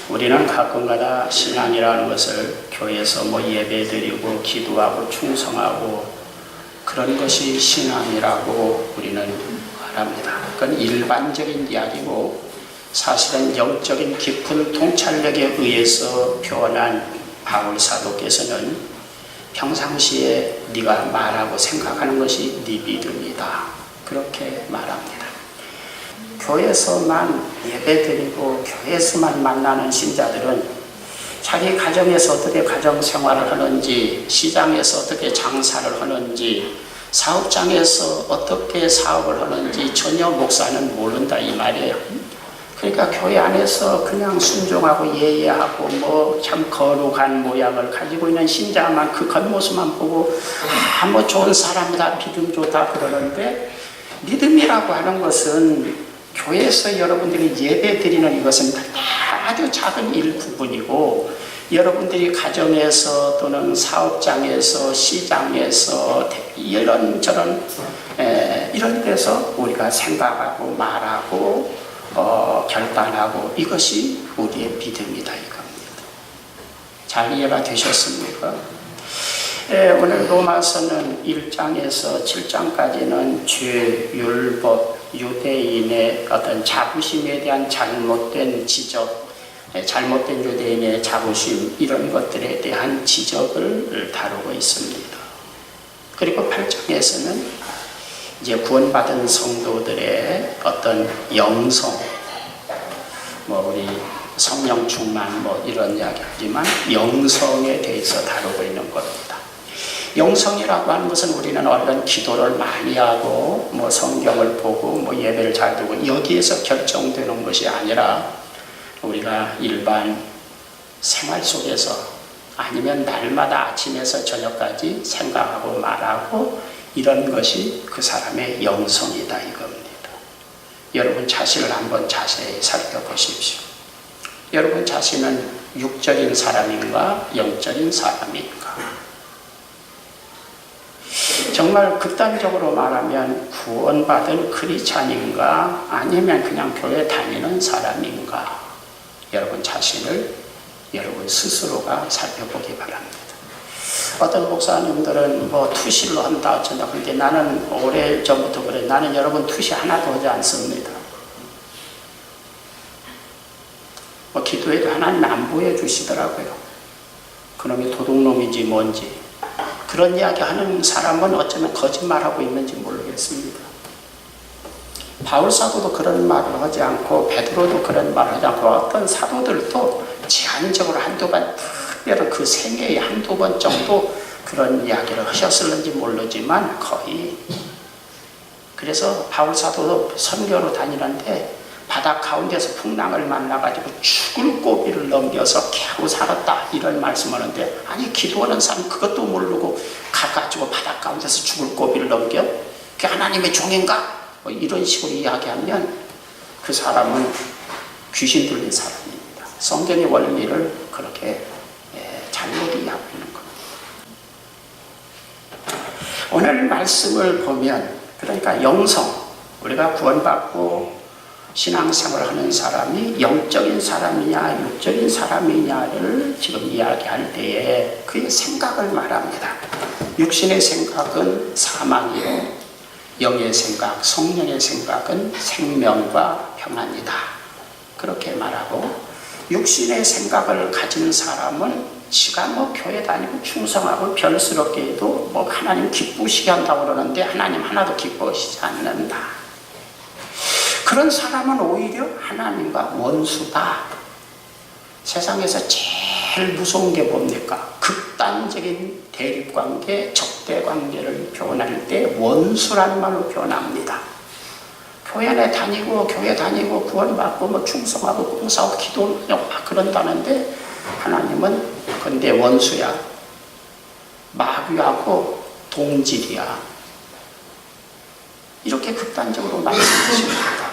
우리는 가끔가다 신앙이라는 것을 교회에서 예배드리고 기도하고 충성하고 그런 것이 신앙이라고 우리는 말합니다. 그건 일반적인 이야기고 사실은 영적인 깊은 통찰력에 의해서 표현한 바울 사도께서는 평상시에 네가 말하고 생각하는 것이 네 믿음이다. 그렇게 말합니다. 교회에서만 예배드리고 교회에서만 만나는 신자들은 자기 가정에서 어떻게 가정생활을 하는지, 시장에서 어떻게 장사를 하는지, 사업장에서 어떻게 사업을 하는지 전혀 목사는 모른다 이 말이에요. 그러니까 교회 안에서 그냥 순종하고 예예하고 참 거룩한 모양을 가지고 있는 신자만 그 겉모습만 보고 좋은 사람이다, 믿음 좋다 그러는데, 믿음이라고 하는 것은 교회에서 여러분들이 예배 드리는 이것은 아주 작은 일부분이고, 여러분들이 가정에서 또는 사업장에서 시장에서 이런저런 이런 데서 우리가 생각하고 말하고 결단하고 이것이 우리의 믿음이다 이겁니다. 잘 이해가 되셨습니까? 오늘 로마서는 1장에서 7장까지는 죄, 율법, 유대인의 어떤 자부심에 대한 잘못된 지적, 잘못된 유대인의 자부심 이런 것들에 대한 지적을 다루고 있습니다. 그리고 8장에서는 이제 구원받은 성도들의 어떤 영성, 우리 성령 충만 이런 이야기 하지만 영성에 대해서 다루고 있는 겁니다. 영성이라고 하는 것은 우리는 얼른 기도를 많이 하고 성경을 보고 예배를 잘 드리고 여기에서 결정되는 것이 아니라 우리가 일반 생활 속에서 아니면 날마다 아침에서 저녁까지 생각하고 말하고 이런 것이 그 사람의 영성이다 이겁니다. 여러분 자신을 한번 자세히 살펴보십시오. 여러분 자신은 육적인 사람인가 영적인 사람인가? 정말 극단적으로 말하면 구원받은 크리스찬인가 아니면 그냥 교회 다니는 사람인가? 여러분 자신을 여러분 스스로가 살펴보기 바랍니다. 어떤 목사님들은 투시를 한다 어쩐다. 그런데 나는 오래전부터 그래. 나는 여러분 투시 하나도 하지 않습니다. 기도해도 하나님 안 보여주시더라고요. 그놈이 도둑놈인지 뭔지. 그런 이야기 하는 사람은 어쩌면 거짓말하고 있는지 모르겠습니다. 바울 사도도 그런 말을 하지 않고 베드로도 그런 말을 하지 않고 어떤 사도들도 제한적으로 한두 번, 특별히 그 생애에 한두 번 정도 그런 이야기를 하셨을는지 모르지만 거의. 그래서 바울 사도도 선교로 다니는데 바다 가운데서 풍랑을 만나가지고 죽을 고비를 넘겨서 겨우 살았다 이런 말씀을 하는데, 아니 기도하는 사람 그것도 모르고 가가지고 바다 가운데서 죽을 고비를 넘겨? 그게 하나님의 종인가? 이런 식으로 이야기하면 그 사람은 귀신 들린 사람입니다. 성경의 원리를 그렇게 잘못 이해하고 있는 겁니다. 오늘 말씀을 보면 그러니까 영성, 우리가 구원받고 신앙생활을 하는 사람이 영적인 사람이냐 육적인 사람이냐를 지금 이야기할 때에 그의 생각을 말합니다. 육신의 생각은 사망이요 영의 생각, 성령의 생각은 생명과 평안이다. 그렇게 말하고, 육신의 생각을 가진 사람은 지가 교회 다니고 충성하고 별스럽게 해도 하나님 기쁘시게 한다고 그러는데 하나님 하나도 기뻐하시지 않는다. 그런 사람은 오히려 하나님과 원수다. 세상에서 제일 무서운 게 뭡니까? 극단적인 대립관계, 적대관계를 표현할 때 원수라는 말로 표현합니다. 교회 안에 다니고 교회 다니고 구원받고 충성하고 봉사하고 기도하고 그런다는데 하나님은 근데 원수야. 마귀하고 동질이야. 이렇게 극단적으로 말씀하십니다.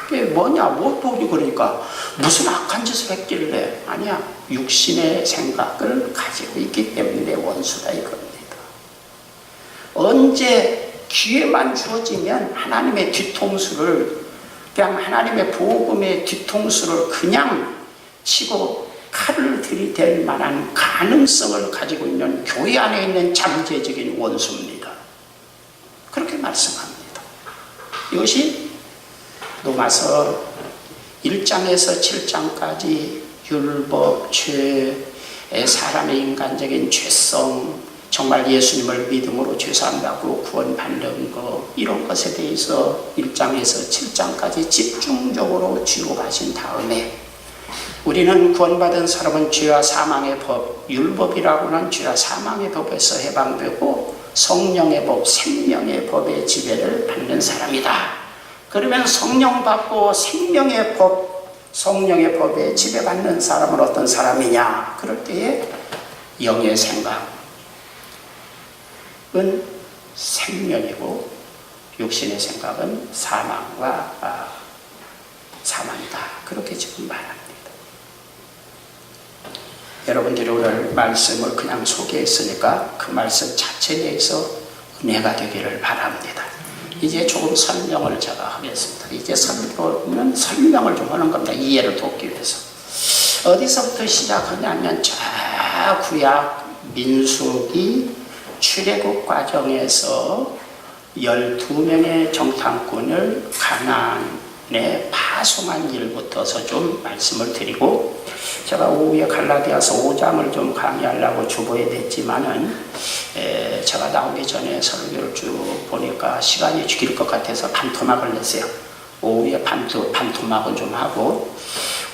그게 뭐냐? 또 그러니까 무슨 악한 짓을 했길래? 아니야. 육신의 생각을 가지고 있기 때문에 원수다 이겁니다. 언제 기회만 주어지면 하나님의 뒤통수를 그냥 하나님의 복음의 뒤통수를 그냥 치고 칼을 들이댈 만한 가능성을 가지고 있는 교회 안에 있는 잠재적인 원수입니다. 그렇게 말씀합니다. 이것이 로마서 1장에서 7장까지 율법, 죄, 사람의 인간적인 죄성, 정말 예수님을 믿음으로 죄사함받고 구원받는 것, 이런 것에 대해서 1장에서 7장까지 집중적으로 쥐고 가신 다음에 우리는 구원받은 사람은 죄와 사망의 법, 율법이라고 하는 죄와 사망의 법에서 해방되고 성령의 법, 생명의 법의 지배를 받는 사람이다. 그러면 성령 받고 생명의 법, 성령의 법에 지배받는 사람은 어떤 사람이냐? 그럴 때에 영의 생각은 생명이고 육신의 생각은 사망과 사망이다. 그렇게 지금 말합니다. 여러분들이 오늘 말씀을 그냥 소개했으니까 그 말씀 자체에 대해서 은혜가 되기를 바랍니다. 이제 조금 설명을 제가 하겠습니다. 이제 설명을 좀 하는 겁니다. 이해를 돕기 위해서. 어디서부터 시작하냐면 저 구약 민수기 출애굽 과정에서 12명의 정탐꾼을 가나안에 파송한 일부터서 좀 말씀을 드리고, 제가 오후에 갈라디아서 5장을 좀 강의하려고 주보에 냈지만은 제가 나오기 전에 설교를 쭉 보니까 시간이 길 것 같아서 반토막을 냈어요. 오후에 반토막은 좀 하고,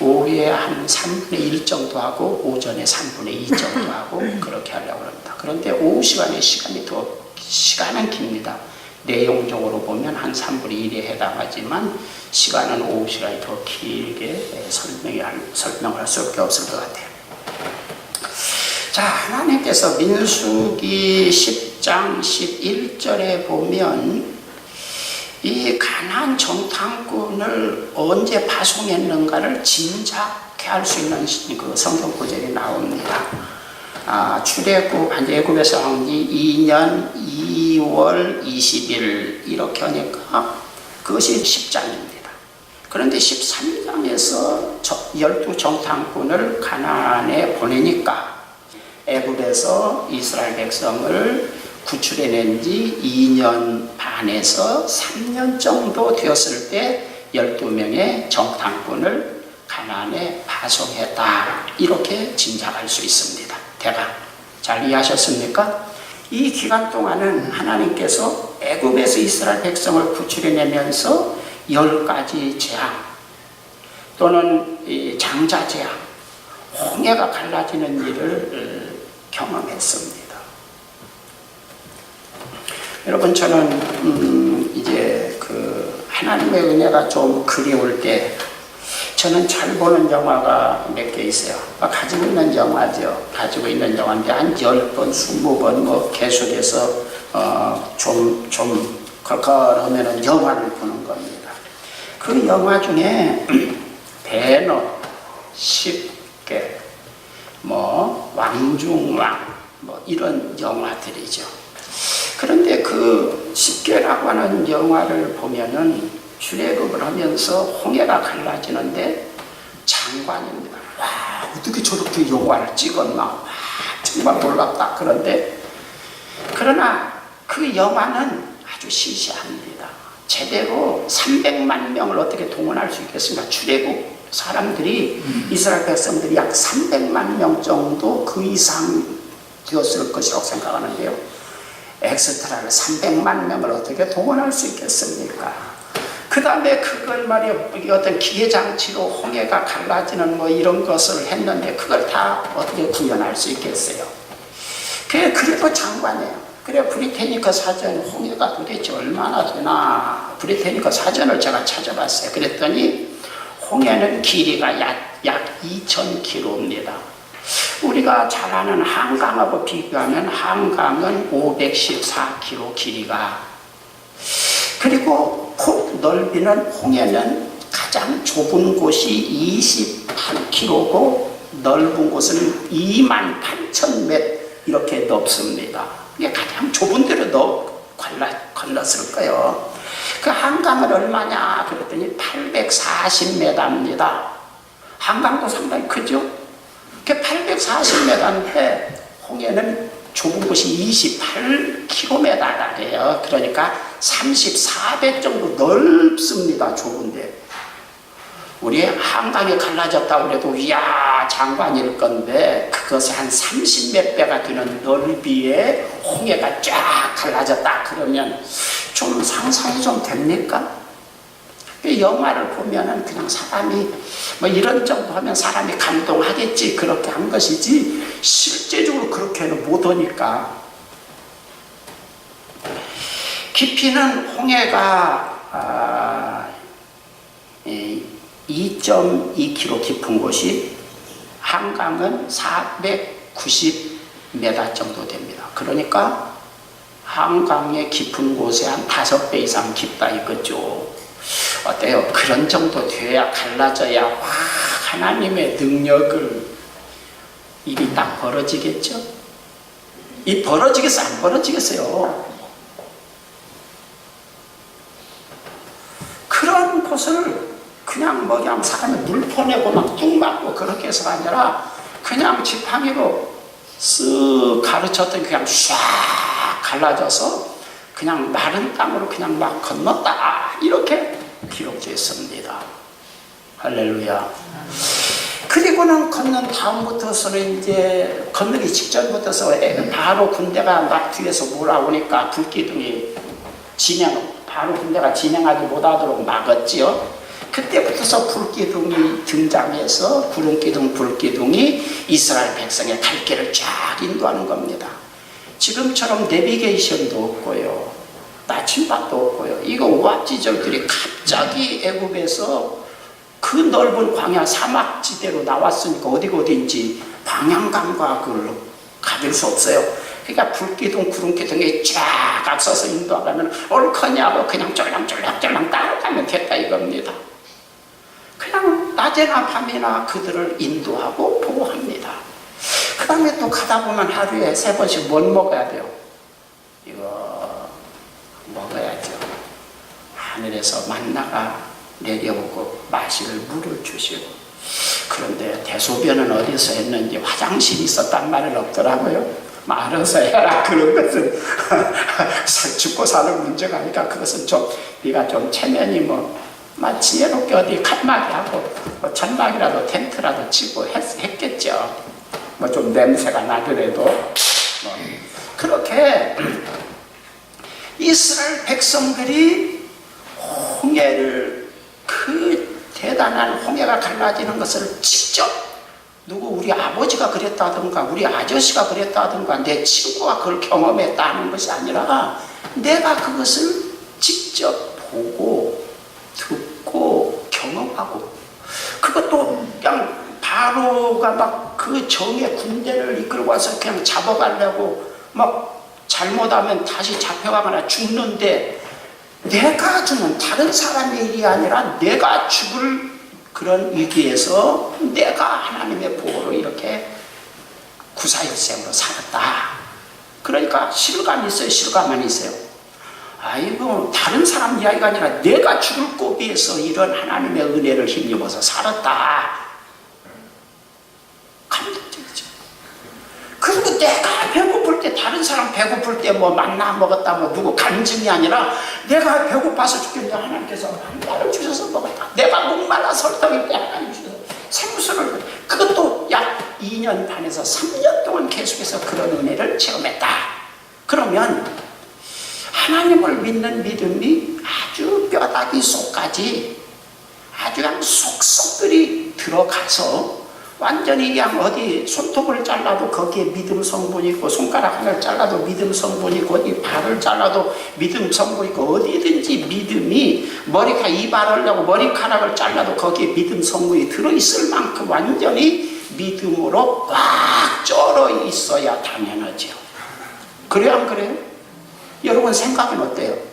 오후에 한 3분의 1 정도 하고, 오전에 3분의 2 정도 하고, 그렇게 하려고 합니다. 그런데 오후 시간은 깁니다. 내용적으로 보면 한 3분의 1에 해당하지만, 시간은 오후 시간이 더 길게 설명을 할 수밖에 없을 것 같아요. 자, 하나님께서 민수기 10장 11절에 보면 이 가나안 정탐꾼을 언제 파송했는가를 짐작해 할 수 있는 그 성경 구절이 나옵니다. 출애굽 애굽에서 한 지 2년 2월 20일 이렇게 하니까 그것이 10장입니다. 그런데 13장에서 12 정탐꾼을 가나안에 보내니까 애굽에서 이스라엘 백성을 구출해낸 지 2년 반에서 3년 정도 되었을 때 12명의 정탐꾼을 가나안에 파송했다. 이렇게 짐작할 수 있습니다. 대강 잘 이해하셨습니까? 이 기간 동안은 하나님께서 애굽에서 이스라엘 백성을 구출해내면서 10가지 재앙 또는 장자 재앙, 홍해가 갈라지는 일을 경험했습니다. 여러분, 저는 이제 그 하나님의 은혜가 좀 그리울 때 저는 잘 보는 영화가 몇 개 있어요. 가지고 있는 영화죠. 가지고 있는 영화인데 한 10번, 20번 뭐 계속해서 좀 걸걸하면은 영화를 보는 겁니다. 그 영화 중에 배너, 10개, 뭐 왕중왕, 뭐 이런 영화들이죠. 그런데 그 10개라고 하는 영화를 보면은 출애굽을 하면서 홍해가 갈라지는데 장관입니다. 와, 어떻게 저렇게 영화를 찍었나? 와, 정말 놀랍다. 그러나 그 영화는 아주 시시합니다. 제대로 300만 명을 어떻게 동원할 수 있겠습니까? 출애굽 사람들이 이스라엘 백성들이 약 300만 명 정도 그 이상 되었을 것이라고 생각하는데요. 엑스트라를 300만 명을 어떻게 동원할 수 있겠습니까? 그 다음에 그걸 말이야 어떤 기계장치로 홍해가 갈라지는 뭐 이런 것을 했는데 그걸 다 어떻게 구현할 수 있겠어요? 그리고 장관이에요. 그래 브리테니커 사전 홍해가 도대체 얼마나 되나 브리테니커 사전을 제가 찾아봤어요. 그랬더니 홍해는 길이가 약 2,000km입니다. 우리가 잘 아는 한강하고 비교하면 한강은 514km 길이가, 그리고 폭 넓이는 홍해는 가장 좁은 곳이 28km고 넓은 곳은 28,000m 이렇게 넓습니다. 이게 가장 좁은 데로 건넜을 거예요. 그 한강은 얼마냐 그랬더니 840m입니다. 한강도 상당히 크죠? 그게 840m인데 홍해는 좁은 곳이 28km래요. 그러니까 34배 정도 넓습니다. 좁은데. 우리 한강이 갈라졌다고 그래도 이야 장관일 건데 그것이 한 30몇 배가 되는 넓이에 홍해가 쫙 갈라졌다 그러면 좀 상상이 좀 됩니까? 영화를 보면은 그냥 사람이 뭐 이런 정도 하면 사람이 감동하겠지 그렇게 한 것이지 실제적으로 그렇게는 못하니까. 깊이는 홍해가 2.2km 깊은 곳이 한강은 490m 정도 됩니다. 그러니까 한강의 깊은 곳에 한 5배 이상 깊다 이거죠. 어때요? 그런 정도 돼야 갈라져야 와 하나님의 능력을 일이 딱 벌어지겠죠? 이 벌어지겠어 안 벌어지겠어요? 그런 곳을 그냥 뭐 그냥 사람이 물 퍼내고 막 뚝 맞고 그렇게 해서가 아니라 그냥 지팡이로 쓱 가르쳤더니 그냥 쫙 갈라져서 그냥 마른 땅으로 그냥 막 건넜다 이렇게 기록되어 있습니다. 할렐루야. 그리고는 건넌 다음부터서는 이제 건너기 직전부터서 바로 군대가 막 뒤에서 몰아오니까 불기둥이 바로 군대가 진행하지 못하도록 막았지요. 그때부터서 불기둥이 등장해서 구름기둥 불기둥이 이스라엘 백성의 갈 길을 쫙 인도하는 겁니다. 지금처럼 내비게이션도 없고요. 나침반도 없고요. 이거 오합지졸들이 갑자기 애굽에서 그 넓은 광야 사막지대로 나왔으니까 어디인지 방향 감각을 가질 수 없어요. 그러니까 불기둥 구름기둥이 쫙 앞서서 인도하면 옳거냐고 그냥 쫄랑쫄랑 따라가면 됐다 이겁니다. 그냥 낮에나 밤이나 그들을 인도하고 보호합니다. 그 다음에 또 가다 보면 하루에 3번씩 뭘 먹어야 돼요? 이거 먹어야죠. 하늘에서 만나가 내려오고 마실 물을 주시고. 그런데 대소변은 어디서 했는지 화장실이 있었단 말은 없더라고요. 알아서 해라. 그런 것은 죽고 사는 문제가 아니까 그것은 좀 네가 좀 체면이 지혜롭게 어디 칸막이 하고 천막이라도 텐트라도 치고 했겠죠. 좀 냄새가 나더라도 그렇게 이스라엘 백성들이 홍해를 그 대단한 홍해가 갈라지는 것을 직접 우리 아버지가 그랬다든가 우리 아저씨가 그랬다든가 내 친구가 그걸 경험했다는 것이 아니라 내가 그것을 직접 보고 듣고 경험하고 그것도 그냥 바로가 막 그 정의 군대를 이끌고 와서 그냥 잡아가려고 막 잘못하면 다시 잡혀가거나 죽는데 내가 주는 다른 사람의 일이 아니라 내가 죽을 그런 위기에서 내가 하나님의 보호로 이렇게 구사일생으로 살았다. 그러니까 실감이 있어요? 실감만 있어요? 아이고 다른 사람 이야기가 아니라 내가 죽을 고비에서 이런 하나님의 은혜를 힘입어서 살았다. 감동적이죠. 그리고 내가 배고플 때 다른 사람 배고플 때 만나 먹었다 누구 간증이 아니라 내가 배고파서 죽겠는데 하나님께서 만나를 주셔서 먹었다. 내가 목말라 설탕일 때 하나님 주셔서 생수를 그것도 약 2년 반에서 3년 동안 계속해서 그런 은혜를 체험했다. 그러면 하나님을 믿는 믿음이 아주 뼈다귀 속까지 아주 그냥 속속들이 들어가서 완전히 그냥 어디 손톱을 잘라도 거기에 믿음 성분이 있고 손가락 하나를 잘라도 믿음 성분이 있고 어디 발을 잘라도 믿음 성분이 있고 어디든지 믿음이 머리카락 이발하려고 머리카락을 잘라도 거기에 믿음 성분이 들어있을 만큼 완전히 믿음으로 꽉 쩔어 있어야 당연하죠. 그래요 안 그래요? 여러분 생각은 어때요?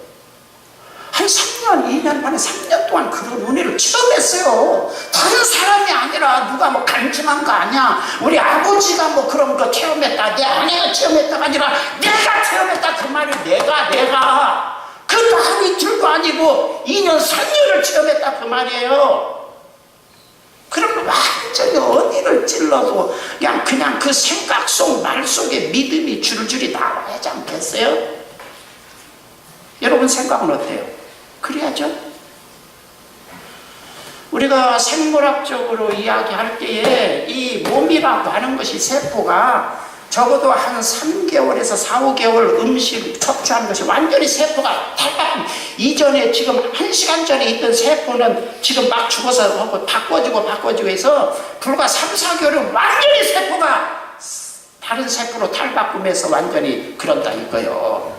한 3년, 2년 반에 3년 동안 그런 은혜를 체험했어요. 다른 사람이 아니라 누가 간증한 거 아니야. 우리 아버지가 그런 거 체험했다. 내 아내가 체험했다가 아니라 내가 체험했다. 그 말이 내가. 그것도 하루 이틀도 아니고 2년, 3년을 체험했다. 그 말이에요. 그럼 완전히 어디를 찔러도 그냥 그 생각 속, 말 속에 믿음이 줄줄이 나와야지 않겠어요? 여러분 생각은 어때요? 그래야죠? 우리가 생물학적으로 이야기할 때에 이 몸이라고 하는 것이 세포가 적어도 한 3개월에서 4, 5개월 음식 섭취하는 것이 완전히 세포가 탈바꿈. 이전에 지금 1시간 전에 있던 세포는 지금 막 죽어서 하고 바꿔지고 해서 불과 3, 4개월은 완전히 세포가 다른 세포로 탈바꿈해서 완전히 그런다 이거요.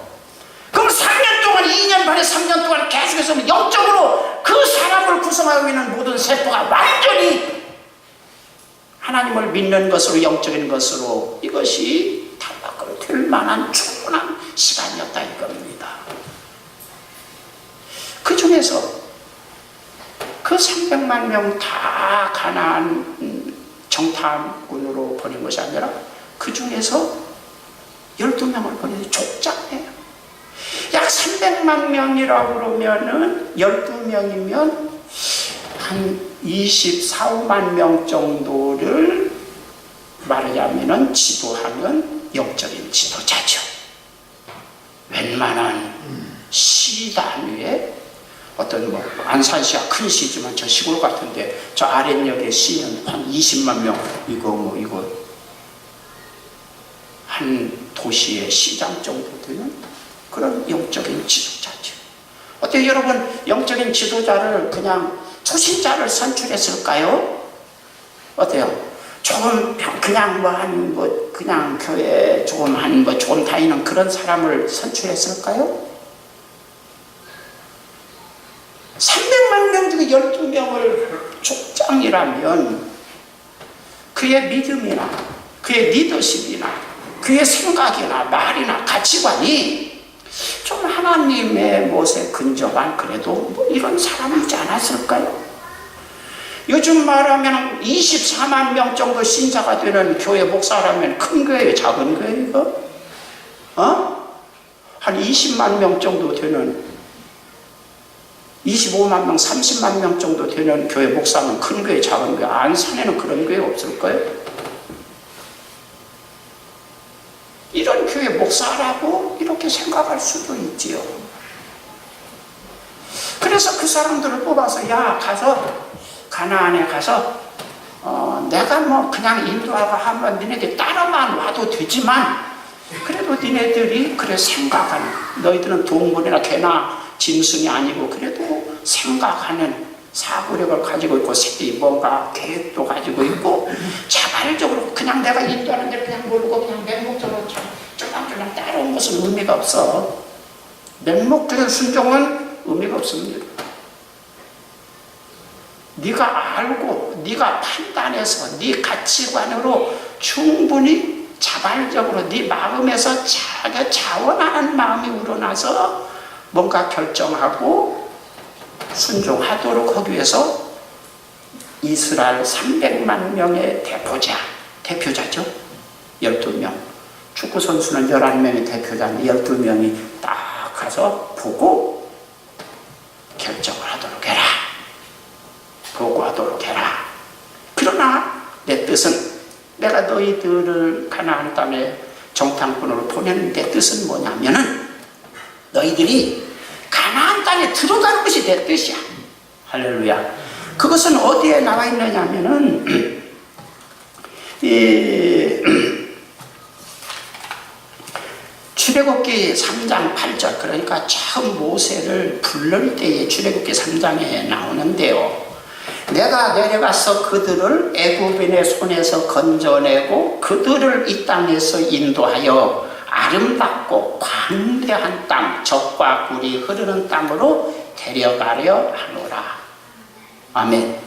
그럼 3년 동안, 2년 반에 3년 동안 계속해서 영적으로 그 사람을 구성하고 있는 모든 세포가 완전히 하나님을 믿는 것으로, 영적인 것으로 이것이 탈바꿈 될 만한 충분한 시간이었다 이겁니다. 그 중에서 그 300만 명 다 가나안 정탐꾼으로 보낸 것이 아니라 그 중에서 12명을 보내서 족장이에요. 약 300만 명이라고 그러면은 12명이면 한 24, 5만 명 정도를 말하자면은 지도하는 영적인 지도자죠. 웬만한 시 단위의 어떤 안산시가 큰 시지만 저 시골 같은데 저 아랫역의 시는 한 20만 명 이거 한 도시의 시장 정도 되는 그런 영적인 지도자죠. 어때요 여러분? 영적인 지도자를 그냥 초신자를 선출했을까요? 어때요? 조금 그냥 그냥 교회 조금 조금 다니는 그런 사람을 선출했을까요? 300만 명 중에 12명을 족장이라면 그의 믿음이나 그의 리더십이나 그의 생각이나 말이나 가치관이 좀 하나님의 못에 근접한 그래도 이런 사람이지 않았을까요? 요즘 말하면 24만 명 정도 신자가 되는 교회 목사라면 큰 교회예요? 작은 교회예요? 이거? 한 20만 명 정도 되는 25만 명, 30만 명 정도 되는 교회 목사는 큰 교회, 작은 교회. 안산에는 그런 교회 없을 거예요? 이런 교회 목사라고 이렇게 생각할 수도 있지요. 그래서 그 사람들을 뽑아서 가서 가나안에 가서 내가 그냥 인도하고 하면 니네들 따라만 와도 되지만 그래도 니네들이 그래 생각하는, 너희들은 동물이나 개나 짐승이 아니고 그래도 생각하는 사고력을 가지고 있고 뭔가 계획도 가지고 있고 자발적으로 그냥 내가 인도하는 데 그냥 모르고 그냥 맹목적으로 쫄랑쫄랑 따라온 것은 의미가 없어. 맹목적인 순종은 의미가 없습니다. 네가 알고 네가 판단해서 네 가치관으로 충분히 자발적으로 네 마음에서 자원하는 마음이 우러나서 뭔가 결정하고 순종하도록 하기 위해서 이스라엘 300만 명의 대표자죠. 12명. 축구선수는 11명이 대표자인데 12명이 딱 가서 보고 결정을 하도록 해라. 보고하도록 해라. 그러나 내 뜻은 내가 너희들을 가나안 땅에 정탐꾼으로 보내는 내 뜻은 뭐냐면은 너희들이 가나안 땅에 들어가는 것이 내 뜻이야. 할렐루야. 그것은 어디에 나와 있느냐면은 출애굽기 3장 8절, 그러니까 처음 모세를 부를 때에 출애굽기 3장에 나오는데요. 내가 내려가서 그들을 애굽인의 손에서 건져내고 그들을 이 땅에서 인도하여 아름답고 광대한 땅, 젖과 꿀이 흐르는 땅으로 데려가려 하노라. 아멘.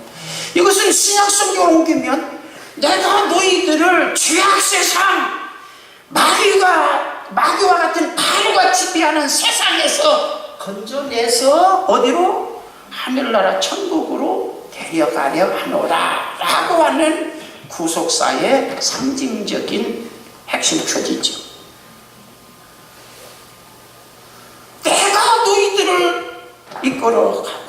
이것은 신약성경을 옮기면 내가 너희들을 죄악세상 마귀와 같은 바로가 지배하는 세상에서 건져내서 어디로? 하늘나라 천국으로 데려가려 하노라 라고 하는 구속사의 상징적인 핵심 표지죠. 내가 너희들을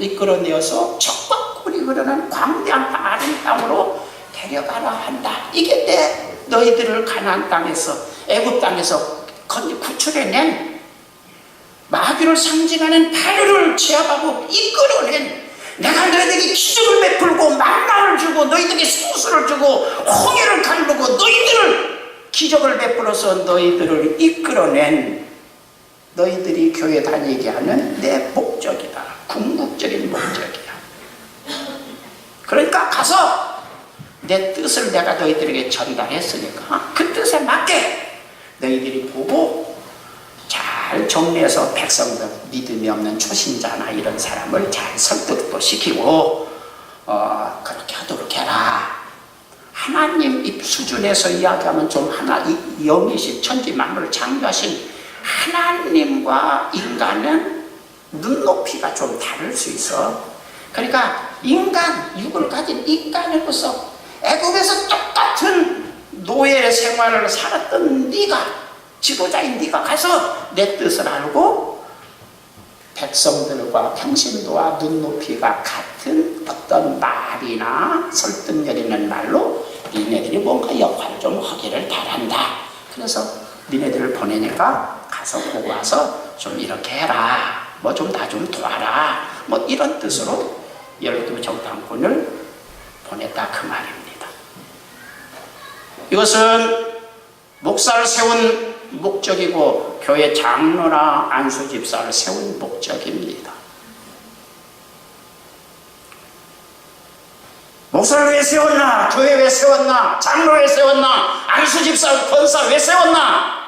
이끌어내어서 적과 그리 그러는 광대한 마른 땅으로 데려가라 한다. 이게 너희들을 가나안 땅에서, 애굽 땅에서 구출해낸, 마귀를 상징하는 바로를 제압하고 이끌어낸, 내가 너희들에게 기적을 베풀고 만나를 주고 너희들에게 생수를 주고 홍해를 가르고 너희들을 기적을 베풀어서 너희들을 이끌어낸, 너희들이 교회 다니게 하는 내 목적이다. 궁극적인 목적이야. 그러니까 가서 내 뜻을 내가 너희들에게 전달했으니까 그 뜻에 맞게 너희들이 보고 잘 정리해서 백성들, 믿음이 없는 초신자나 이런 사람을 잘 설득도 시키고 그렇게 하도록 해라. 하나님 입 수준에서 이야기하면 좀 영이신 천지 만물을 창조하신 하나님과 인간은 눈높이가 좀 다를 수 있어. 그러니까 육을 가진 인간으로서 애굽에서 똑같은 노예 생활을 살았던 네가, 지도자인 네가 가서 내 뜻을 알고 백성들과 평신도와 눈높이가 같은 어떤 말이나 설득력 있는 말로 니네들이 뭔가 역할을 좀 하기를 바란다. 그래서 니네들을 보내니까 가서 보고 와서 좀 이렇게 해라. 뭐 좀 나 좀 도와라. 뭐 이런 뜻으로 12 정탐꾼을 보냈다 그 말입니다. 이것은 목사를 세운 목적이고 교회 장로나 안수 집사를 세운 목적입니다. 목사를 왜 세웠나? 교회 왜 세웠나? 장로 왜 세웠나? 안수 집사, 권사 왜 세웠나?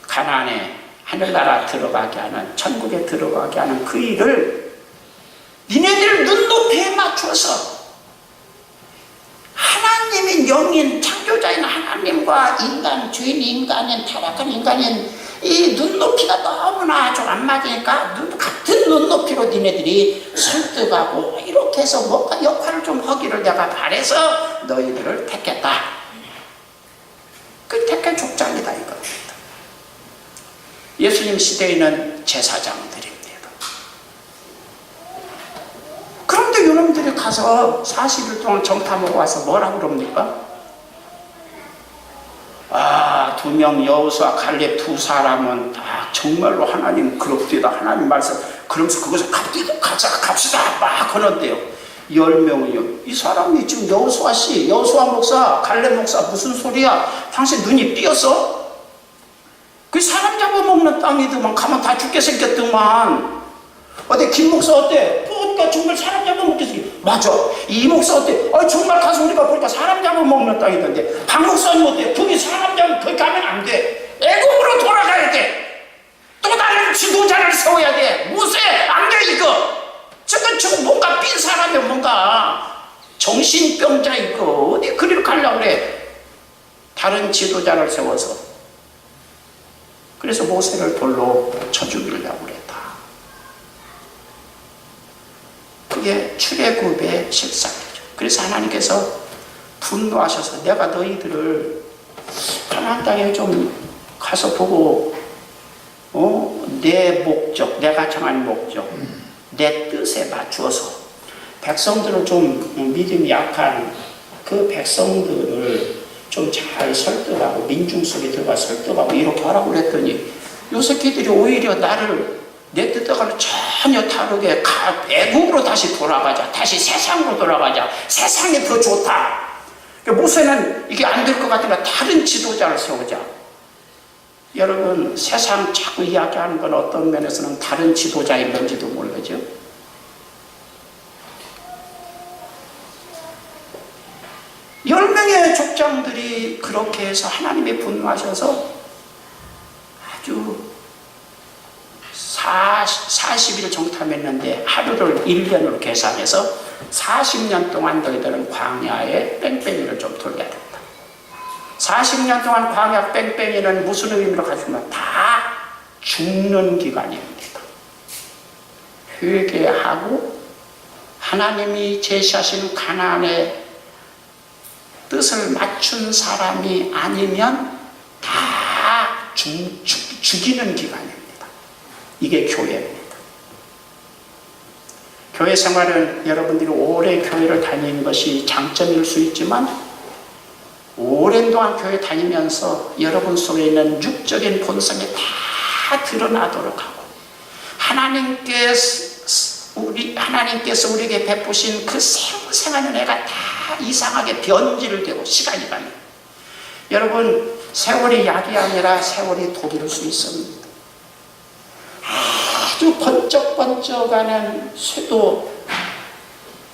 가나안에 하늘나라 들어가게 하는, 천국에 들어가게 하는 그 일을 니네들 눈높이에 맞춰서 하나님인 영인 창조자인 하나님과 인간, 죄인 인간인, 타락한 인간인 이 눈높이가 너무나 좀 안 맞으니까 같은 눈높이로 니네들이 설득하고 이렇게 해서 뭔가 역할을 좀 하기를 내가 바래서 너희들을 택했다. 그 택한 족장이다 이겁니다. 예수님 시대에는 제사장들입니다. 그런데 여러분들이 가서 40일 동안 정탐하고 와서 뭐라고 그럽니까? 2명 여호수아 갈렙 2 사람은 정말로 하나님 그럽디다. 하나님 말씀. 그러면서 그것을 갑시다. 막 하는데요. 10명은요. 이 사람이 지금 여호수아 씨, 여호수아 목사, 갈렙 목사 무슨 소리야? 당신 눈이 삐었어? 그 사람 잡아먹는 땅이더만. 가면 다 죽게 생겼더만. 어때? 김 목사 어때? 그러니까 정말 사람 잡아먹게 생겼어. 맞아. 이 목사 어때? 정말 가서 우리가 보니까 사람 잡아먹는 땅이던데. 박 목사님 어때? 거기 사람 잡으면 거기 가면 안 돼. 애국으로 돌아가야 돼. 또 다른 지도자를 세워야 돼. 모세 안 돼 이거. 저건 뭔가 삔 사람이 뭔가 정신병자 이거. 어디 그리로 가려고 그래. 다른 지도자를 세워서. 그래서 모세를 돌로 쳐 죽이려고 그랬다. 그게 출애굽의 실상이죠. 그래서 하나님께서 분노하셔서 내가 너희들을 가나안 땅에 좀 가서 보고 내 목적, 내가 정한 목적, 내 뜻에 맞추어서 백성들을 좀 믿음이 약한 그 백성들을 좀 잘 설득하고 민중 속에 들어가 설득하고 이렇게 하라고 그랬더니 요 새끼들이 오히려 나를 내 뜻과는 전혀 다르게 애국으로 다시 돌아가자. 다시 세상으로 돌아가자. 세상이 더 좋다. 모세는 이게 안 될 것 같으니까 다른 지도자를 세우자. 여러분 세상 자꾸 이야기하는 건 어떤 면에서는 다른 지도자인 건지도 모르죠. 열 명의 족장들이 그렇게 해서 하나님이 분노하셔서 아주 40일 정탐했는데 하루를 1년으로 계산해서 40년 동안 너희들은 광야에 뺑뺑이를 좀 돌게 된다. 40년 동안 광야 뺑뺑이는 무슨 의미로 가지면 다 죽는 기간입니다. 회개하고 하나님이 제시하신 가나안의 뜻을 맞춘 사람이 아니면 다 죽이는 기간입니다. 이게 교회입니다. 교회 생활은 여러분들이 오래 교회를 다니는 것이 장점일 수 있지만 오랜 동안 교회 다니면서 여러분 속에 있는 육적인 본성이 다 드러나도록 하고 하나님께서 우리에게 베푸신 그 생생한 은혜가 다 이상하게 변질되고 시간이 가면 여러분 세월이 약이 아니라 세월이 독일 수 있습니다. 아주 번쩍번쩍하는 쇠도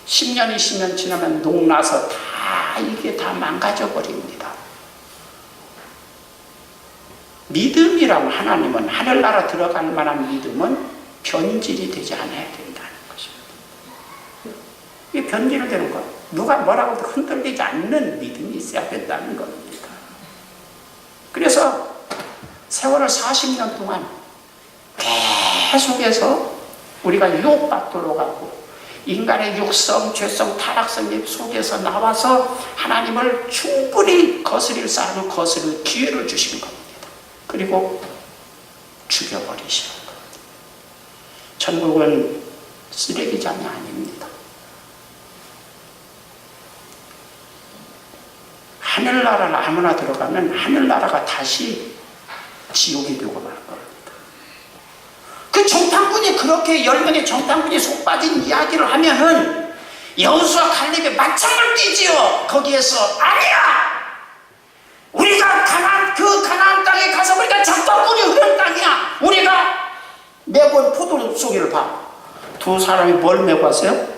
10년 20년 지나면 녹나서 다 이게 다 망가져 버립니다. 믿음이라면 하나님은 하늘나라 들어갈 만한 믿음은 변질이 되지 않아야 된다는 것입니다. 이게 변질이 되는 거 누가 뭐라고 흔들리지 않는 믿음이 있어야 된다는 겁니다. 그래서 세월을 40년 동안 계속해서 우리가 유혹받도록 하고 인간의 육성, 죄성, 타락성 속에서 나와서 하나님을 충분히 거스릴 사람을 거스릴 기회를 주신 겁니다. 그리고 죽여버리시는 겁니다. 천국은 쓰레기장이 아닙니다. 하늘나라를 아무나 들어가면 하늘나라가 다시 지옥이 되고 말 겁니다. 그 정탐꾼이 그렇게 10명의 정탐꾼이 속 빠진 이야기를 하면은 여호수아 칼렙이 맞짱을 뛰지요. 거기에서 아니야! 우리가 가나안 땅에 가서 우리가 잡동물이 흐른 땅이야. 우리가 메고 온 포도송이를 봐. 두 사람이 뭘 메고 왔어요?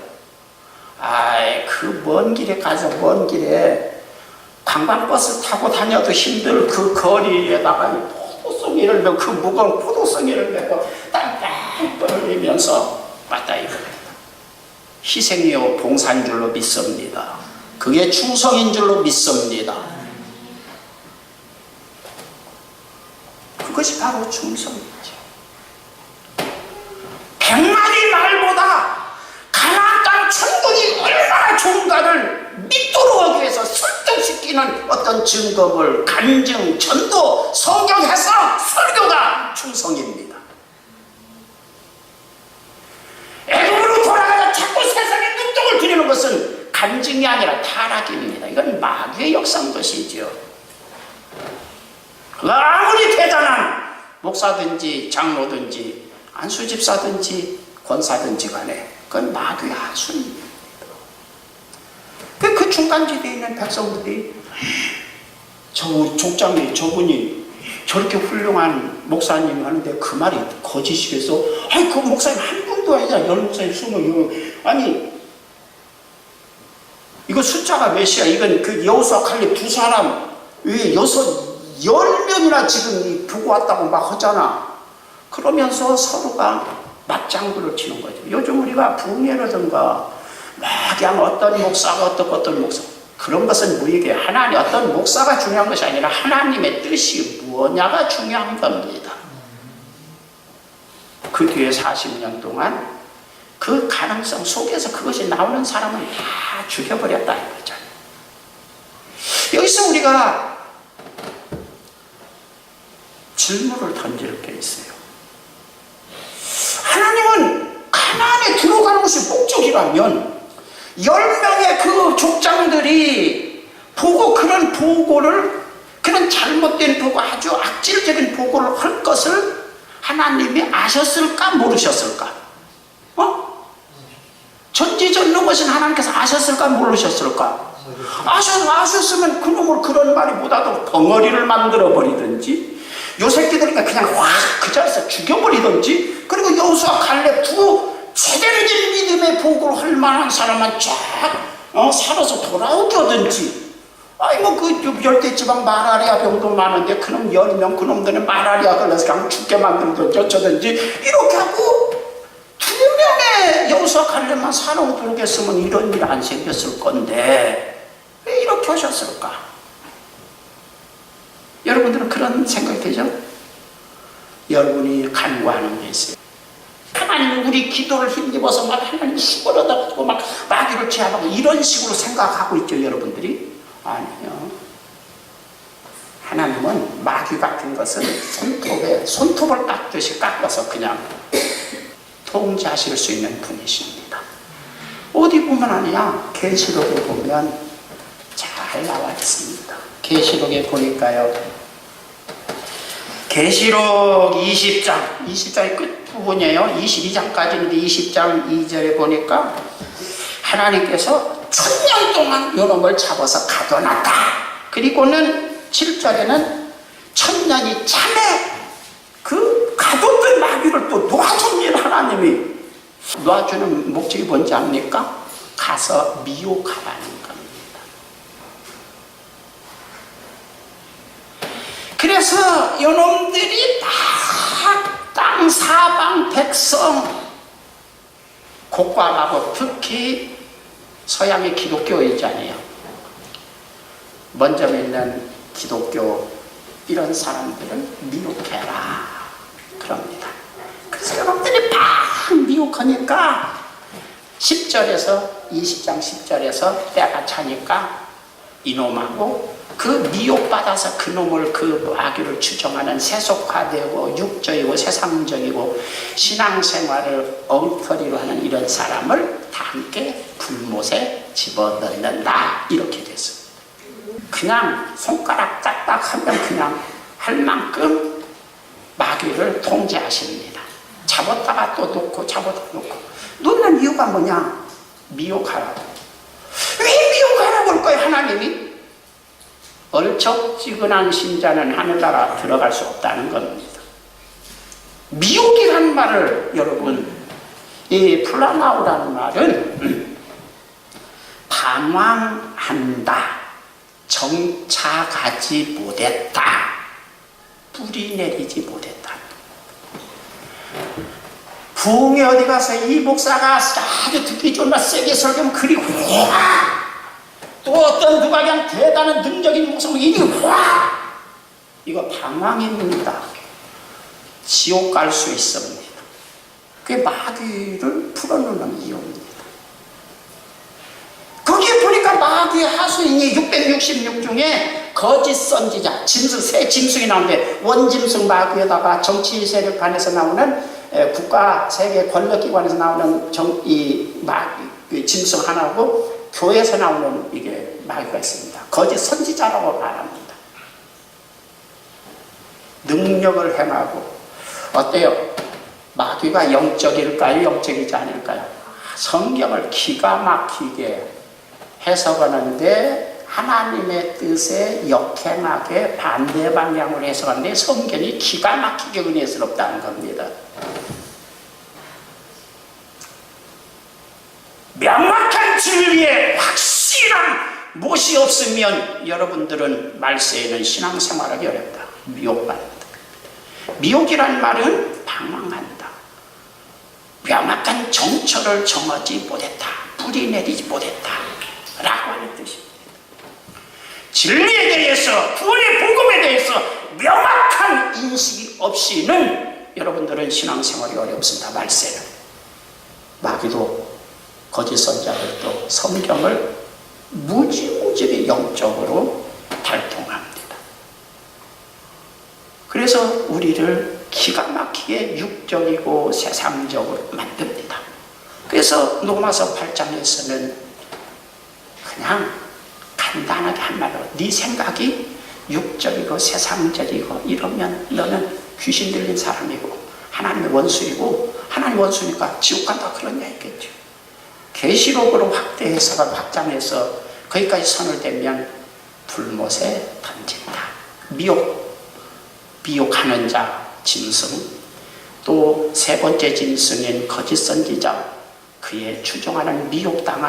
그 먼 길에 가서 먼 길에 관광버스 타고 다녀도 힘들 그 거리에다가 포도송이를 메고 그 무거운 포도송이를 메고 땅땅 떨리면서 왔다 이겁니다. 희생이요 봉사인 줄로 믿습니다. 그게 충성인 줄로 믿습니다. 그것이 바로 충성이죠. 100마리 말보다 가나안 땅 천국이 얼마나 좋은가를 믿도록 하기 위해서 설득시키는 어떤 증거물, 간증, 전도, 성경 해석, 설교가 충성입니다. 애굽으로 돌아가서 자꾸 세상에 눈독을 들이는 것은 간증이 아니라 타락입니다. 이건 마귀의 역사인 것이지요. 아무리 대단한 목사든지 장로든지 안수집사든지 권사든지 간에 그건 마귀의 하수입니다. 그 중간지대에 있는 백성들이 족장님 저분이 저렇게 훌륭한 목사님 하는데 그 말이 거짓이겠어? 그 목사님 한 분도 아니잖아. 10목사님 20. 아니 이거 숫자가 몇이야? 이건 그 여호수아 칼렙 두 사람 위에 10명이나 지금 보고 왔다고 막 하잖아. 그러면서 서로가 맞장구를 치는 거죠. 요즘 우리가 부흥회라든가 막 그냥 어떤 목사가 어떤 목사 그런 것은 무익해. 하나님 어떤 목사가 중요한 것이 아니라 하나님의 뜻이 무엇냐가 중요한 겁니다. 그 뒤에 40년 동안 그 가능성 속에서 그것이 나오는 사람은 다 죽여버렸다는 거죠. 여기서 우리가 질문을 던질 게 있어요. 하나님은 가나안에 들어가는 것이 목적이라면 10명의 그 족장들이 보고 그런 보고를 그런 잘못된 보고 아주 악질적인 보고를 할 것을 하나님이 아셨을까 모르셨을까? 전지전능하신 하나님께서 아셨을까 모르셨을까? 아셨으면 그놈을 그런 말이 못하도록 벙어리를 만들어 버리든지 요 새끼들이니까 그냥 확 그 자리에서 죽여버리든지 그리고 여호수아 칼렙 두 제대로 된 믿음의 보고를 할 만한 사람만 쫙 살아서 돌아오게 하든지 그 열대지방 말라리아 병도 많은데 그놈 10명 그놈들은 말라리아 걸려서 그냥 죽게 만들든지 어쩌든지 이렇게 하고 2명의 여호수아 칼렙만 살아오도록 했으면 이런 일 안 생겼을 건데 왜 이렇게 하셨을까? 여러분들은 그런 생각이 되죠? 여러분이 간구하는 게 있어요. 하나님 우리 기도를 힘입어서 막 하나님 힘을 얻어가지고 막 마귀를 제압하고 이런 식으로 생각하고 있죠 여러분들이? 아니요. 하나님은 마귀 같은 것은 손톱을 깎듯이 깎아서 그냥 통제하실 수 있는 분이십니다. 어디 보면 아니야. 계시록에 보면 잘 나와 있습니다. 계시록에 보니까요. 계시록 20장의 끝부분이에요. 22장까지인데 20장 2절에 보니까 하나님께서 1000년 동안 요놈을 잡아서 가둬놨다. 그리고는 7절에는 1000년이 참에 그 가뒀던 마귀를 또 놓아줍니다. 하나님이 놓아주는 목적이 뭔지 압니까? 가서 미혹하라는 겁니다. 그래서 요놈들이 땅 사방 백성 곡과마법, 특히 서양의 기독교이잖아요. 먼저 믿는 기독교 이런 사람들은 미혹해라 그럽니다. 그래서 여러분들이 막 미혹하니까 10절에서 20장 10절에서 때가 차니까 이놈하고 그 미혹받아서 그놈을 그 마귀를 추종하는 세속화되고 육적이고 세상적이고 신앙생활을 엉터리로 하는 이런 사람을 다 함께 불못에 집어넣는다 이렇게 됐습니다. 그냥 손가락 까딱하면 그냥 할 만큼 마귀를 통제하십니다. 잡았다가 또 놓고 잡았다가 놓고. 놓는 이유가 뭐냐? 미혹하라고. 왜 미혹하라고 할 거예요 하나님이? 얼척지근한 신자는 하늘나라 들어갈 수 없다는 겁니다. 미혹이라는 말을 여러분, 이 플라나우라는 말은 방황한다, 정착하지 못했다, 뿌리 내리지 못했다. 부흥에 어디 가서 이 목사가 아주 듣기 좋은 말 세게 설교하면 그리 확, 또 어떤 누가 그냥 대단한 능력인 목사면 이리 확, 이거 방황입니다. 지옥 갈 수 있습니다. 그게 마귀를 풀어놓는 이유입니다. 거기에 보니까 마귀의 하수인이 666 중에 거짓 선지자, 새 짐승이 나오는데 원짐승 마귀에다가 정치 세력판에서 나오는 국가 세계 권력기관에서 나오는 짐승 하나고 교회에서 나오는 이게 마귀가 있습니다. 거짓 선지자라고 말합니다. 능력을 행하고 어때요? 마귀가 영적일까요? 영적이지 않을까요? 성경을 기가 막히게 해석하는데 하나님의 뜻에 역행하게 반대 방향으로 해석하는데 성경이 기가 막히게 은혜스럽다는 겁니다. 명확한 진리에 확실한 못이 없으면 여러분들은 말세에는 신앙생활하기 어렵다. 미혹받는다. 미혹이란 말은 방황한다. 명확한 정처를 정하지 못했다. 뿌리 내리지 못했다. 라고 하는 뜻입니다. 진리에 대해서, 구원의 복음에 대해서 명확한 인식이 없이는 여러분들은 신앙생활이 어렵습니다. 말세는. 마귀도 거짓 선자들도 성경을 무지무지하게 영적으로 발동합니다. 그래서 우리를 기가 막히게 육적이고 세상적으로 만듭니다. 그래서 로마서 8장에서는 그냥 간단하게 한 말로 네 생각이 육적이고 세상적이고 이러면 너는 귀신 들린 사람이고 하나님의 원수이고 하나님 원수니까 지옥 간다 그런 얘기겠죠. 계시록으로 확대 해석을 확장해서 거기까지 선을 대면 불못에 던진다. 미혹하는 자 짐승, 또 세 번째 짐승인 거짓 선지자, 그에 추종하는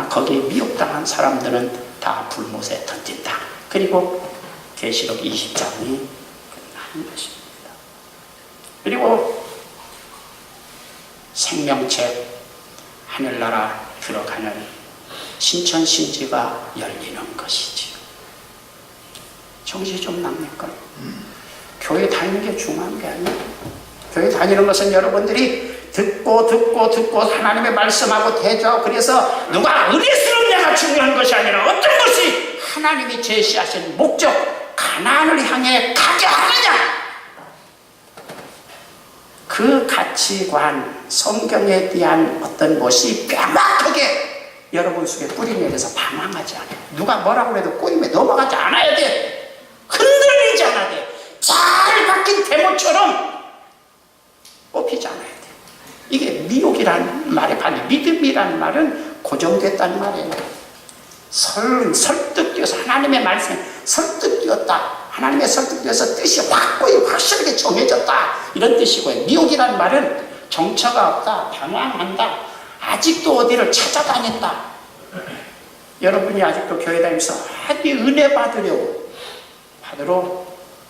거기에 미혹당한 사람들은 다 불못에 던진다. 그리고 계시록 20장이 끝나는 것입니다. 그리고 생명책 하늘나라 들어가는 신천신지가 열리는 것이지요. 정신이 좀 납니까? 교회 다니는 게 중요한 게 아니에요. 교회 다니는 것은 여러분들이 듣고 하나님의 말씀하고 대조하고 그래서 누가 은혜스럽냐가 중요한 것이 아니라 어떤 것이 하나님이 제시하신 목적 가나안을 향해 가게 하느냐, 그 가치관 성경에 대한 어떤 것이 명확하게 여러분 속에 뿌리 내려서 방황하지 않아요. 누가 뭐라고 해도 꼬임에 넘어가지 않아야 돼. 흔들리지 않아야 돼. 잘 박힌 대모처럼 뽑히지 않아야 돼. 이게 미혹이라는 말의 반대. 믿음이라는 말은 고정됐다는 말이에요. 설득되어서 하나님의 말씀에 설득되었다. 하나님의 설득되어서 뜻이 확고히 확실하게 정해졌다. 이런 뜻이고요. 미혹이라는 말은 정처가 없다. 방황한다. 아직도 어디를 찾아다녔다. 여러분이 아직도 교회 다니면서 어디 은혜 받으러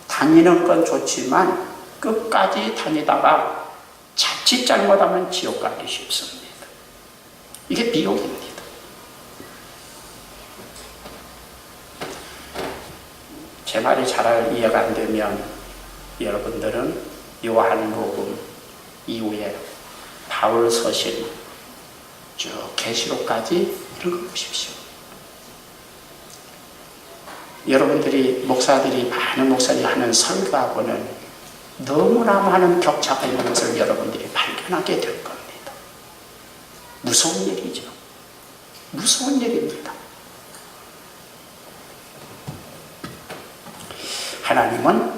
다니는 건 좋지만 끝까지 다니다가 자칫 잘못하면 지옥 가기 쉽습니다. 이게 미혹입니다. 제 말이 잘 이해가 안 되면 여러분들은 요한복음 이후에 바울 서신 쭉 계시록까지 읽어보십시오. 여러분들이 많은 목사들이 하는 설교하고는 너무나 많은 격차가 있는 것을 여러분들이 발견하게 될 겁니다. 무서운 일이죠. 무서운 일입니다. 하나님은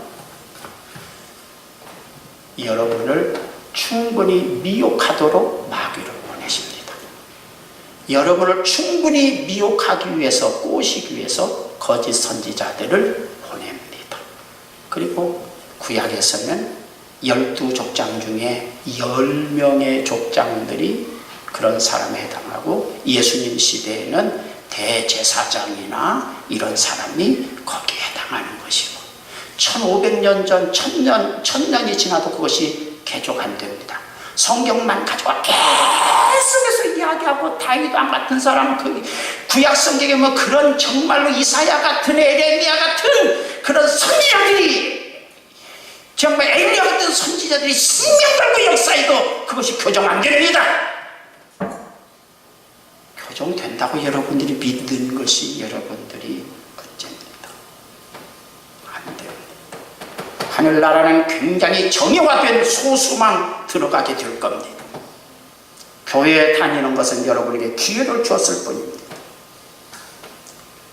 여러분을 충분히 미혹하도록 마귀를 보내십니다. 여러분을 충분히 미혹하기 위해서, 꼬시기 위해서 거짓 선지자들을 보냅니다. 그리고 구약에서는 12족장 중에 10명의 족장들이 그런 사람에 해당하고, 예수님 시대에는 대제사장이나 이런 사람이 거기에 해당하는 것이고, 1500년 전, 1000년이 지나도 그것이 개족 안 됩니다. 성경만 가지고 계속해서 이야기하고, 다윗왕 같은 사람, 구약 성경에 뭐 그런 정말로 이사야 같은, 에레미야 같은 그런 선지자들이, 정말 엘리야 같은 선지자들이 수명 걸고 역사해도 그것이 교정 안 됩니다. 교정된다고 여러분들이 믿는 것이 여러분들이 문제입니다. 안 됩니다. 하늘나라는 굉장히 정예화된 소수만 들어가게 될 겁니다. 교회에 다니는 것은 여러분에게 기회를 주었을 뿐입니다.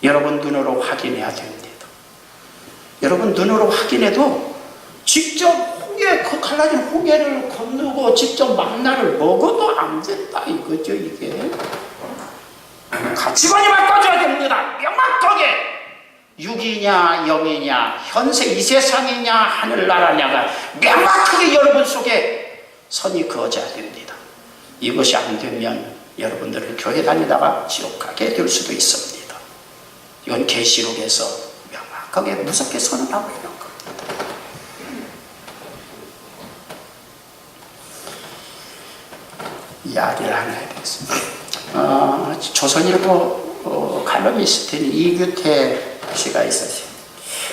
여러분 눈으로 확인해야 됩니다. 여러분 눈으로 확인해도 직접 그 갈라진 홍해를 건너고 직접 만나를 먹어도 안 된다 이거죠. 이게 가치관이 바꿔줘야 됩니다. 명확하게 육이냐 영이냐, 현세 이 세상이냐 하늘나라냐가 명확하게 여러분 속에 선이 그어져야 됩니다. 이것이 안 되면 여러분들은 교회 다니다가 지옥 가게 될 수도 있습니다. 이건 계시록에서 명확하게 무섭게 선언하고 있는 겁니다. 이야기를 하나 해야겠습니다. 조선일보 칼럼니스트인 이규태 씨가 있었어요.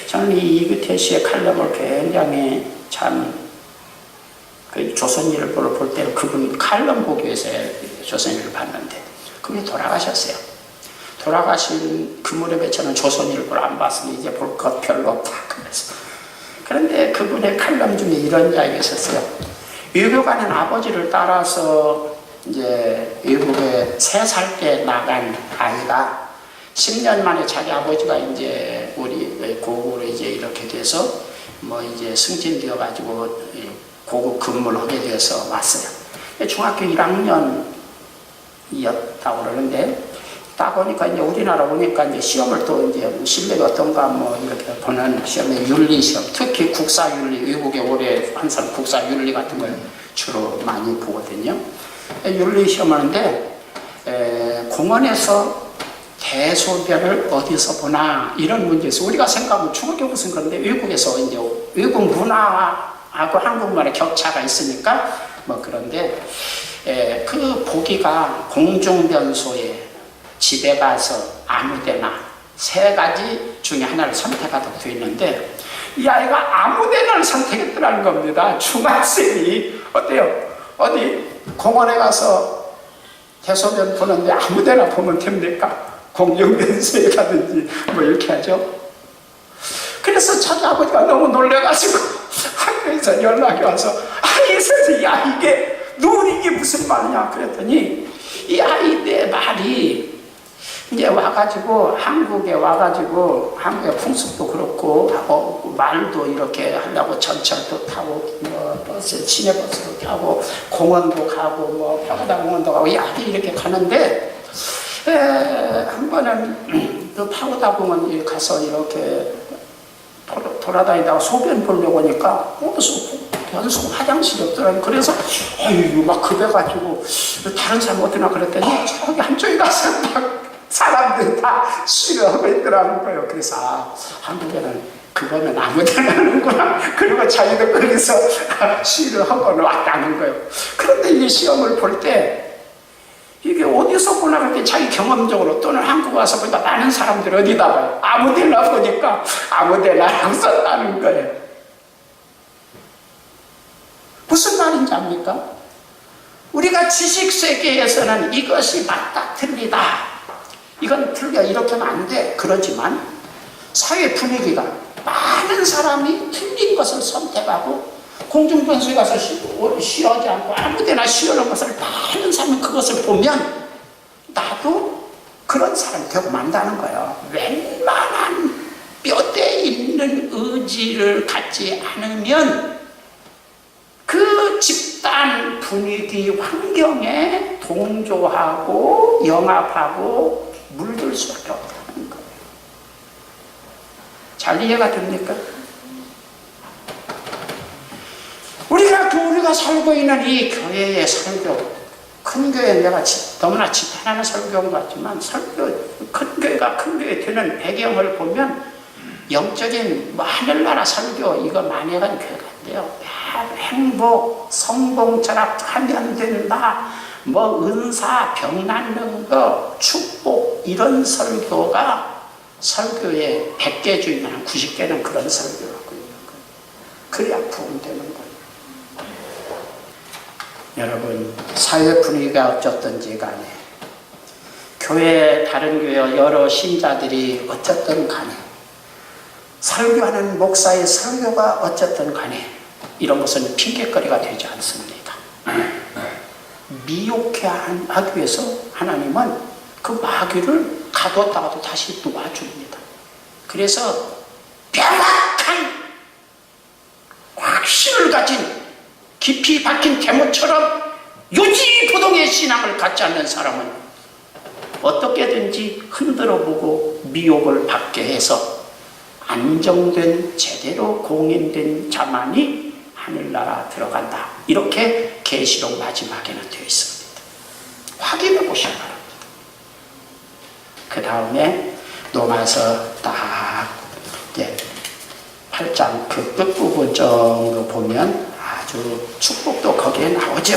저는 이 이규태 씨의 칼럼을 굉장히 그 조선일보를 볼 때는 그분 칼럼 보기 위해서 조선일보를 봤는데 그분이 돌아가셨어요. 돌아가신 그 무렵에 저는 조선일보를 안 봤으니 이제 볼 것 별로 없다. 그런데 그분의 칼럼 중에 이런 이야기가 있었어요. 유교가는 아버지를 따라서 이제 외국에 3살 때 나간 아이가 10년 만에 자기 아버지가 이제 우리 고국으로 이제 이렇게 돼서 뭐 이제 승진되어 가지고 고국 근무를 하게 돼서 왔어요. 중학교 1학년이었다고 그러는데 딱 보니까 이제 우리나라 오니까 이제 시험을 또 이제 실력이 어떤가 뭐 이렇게 보는 시험에 윤리 시험, 특히 국사윤리, 외국에 오래 항상 국사윤리 같은 걸 주로 많이 보거든요. 윤리 시험 하는데 공원에서 대소변을 어디서 보나 이런 문제에서 우리가 생각하면 중학교 무슨 건데 외국에서 이제 외국 문화하고 한국말의 격차가 있으니까 뭐 그런데 그 보기가 공중변소에 집에 가서 아무데나 3가지 중에 하나를 선택하도록 되어 있는데 이 아이가 아무데나를 선택했더라는 겁니다. 중학생이 어때요? 어디 공원에 가서 대소변 보는데 아무데나 보면 됩니까? 공중변소에 가든지 뭐 이렇게 하죠. 그래서 자기 아버지가 너무 놀래가지고 학교에서 연락이 와서 아니 선생님, 야 이게 너 이게 무슨 말이냐 그랬더니 이 아이 내 말이 이제 와가지고 한국에 와가지고 한국의 풍습도 그렇고 하고 말도 이렇게 하려고 전철도 타고 뭐 버스 시내버스도 타고 공원도 가고 뭐 평화당 공원도 가고 이 아이 이렇게 가는데 한 번은 그 파고다 공원 가서 이렇게 돌아다니다가 소변 보려고 하니까 변소 화장실이 없더라고요. 그래서 어휴 막 급해가지고 다른 사람 어디나 그랬더니 저기 한쪽에 가서 막 사람들이 다 쉬려하고 있더라고요. 그래서 한국에는 그거는 아무데나 하는구나. 그리고 자기도 거기서 쉬려하고 왔다는 거예요. 그런데 이 시험을 볼 때 이게 어디서 보나 그랬더니 자기 경험적으로 또는 한국 와서 보니까 많은 사람들이 어디다 봐요. 아무데나 보니까 아무데나 하고 썼다는 거예요. 무슨 말인지 압니까? 우리가 지식세계에서는 이것이 맞다 틀리다 이건 틀려 이렇게 하면 안 돼 그러지만 사회 분위기가 많은 사람이 틀린 것을 선택하고 공중분수에 가서 쉬어하지 않고 아무데나 쉬어놓은 것을 많은 사람이 그것을 보면 나도 그런 사람이 되고 만다는 거예요. 웬만한 뼈대 있는 의지를 갖지 않으면 그 집단 분위기 환경에 동조하고 영합하고 물들 수밖에 없다는 거예요. 잘 이해가 됩니까? 우리가 살고 있는 이 교회의 설교, 큰 교회 내가 너무나 지탄하는 설교인 것 같지만 큰 교회가 큰 교회 되는 배경을 보면 영적인 뭐 하늘나라 설교 이거 많이 한 교회가 있는데요. 행복, 성공, 철학하면 된다. 뭐 은사, 병 낫는 거, 축복 이런 설교가 설교의 100개 중에 한 90개는 그런 설교를 하고 있는 거예요. 그래야 부흥되는 거예요. 여러분 사회 분위기가 어쩌든지 간에 교회 다른 교회 여러 신자들이 어쨌든 간에 설교하는 목사의 설교가 어쨌든 간에 이런 것은 핑계거리가 되지 않습니다. 미혹해 하기 위해서 하나님은 그 마귀를 가뒀다가도 다시 놓아줍니다. 그래서 명확한 확신을 가진 깊이 박힌 대모처럼 요지부동의 신앙을 갖지 않는 사람은 어떻게든지 흔들어보고 미혹을 받게 해서 안정된 제대로 공인된 자만이 하늘나라 들어간다. 이렇게 계시록 마지막에는 되어 있습니다. 확인해 보시기 바랍니다. 그 다음에 로마서 딱 8장 그 끝부분 정도 보면 아주 축복도 거기에 나오죠.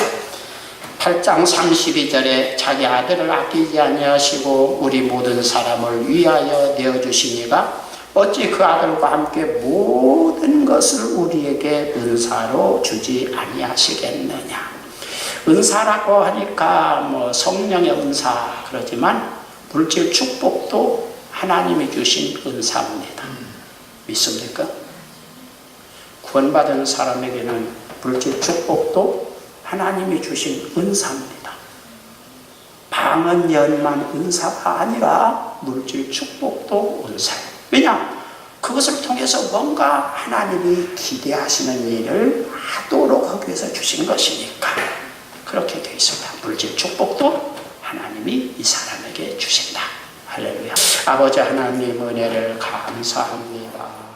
8장 32절에 자기 아들을 아끼지 아니하시고 우리 모든 사람을 위하여 내어주시니가 어찌 그 아들과 함께 모든 것을 우리에게 은사로 주지 아니하시겠느냐. 은사라고 하니까 뭐 성령의 은사 그러지만 물질 축복도 하나님이 주신 은사입니다. 믿습니까? 구원받은 사람에게는 물질 축복도 하나님이 주신 은사입니다. 방언연만 은사가 아니라 물질 축복도 은사예요. 왜냐? 그것을 통해서 뭔가 하나님이 기대하시는 일을 하도록 하기 위해서 주신 것이니까 그렇게 되어 있습니다. 물질 축복도 하나님이 이 사람에게 주신다. 할렐루야. 아버지 하나님 은혜를 감사합니다.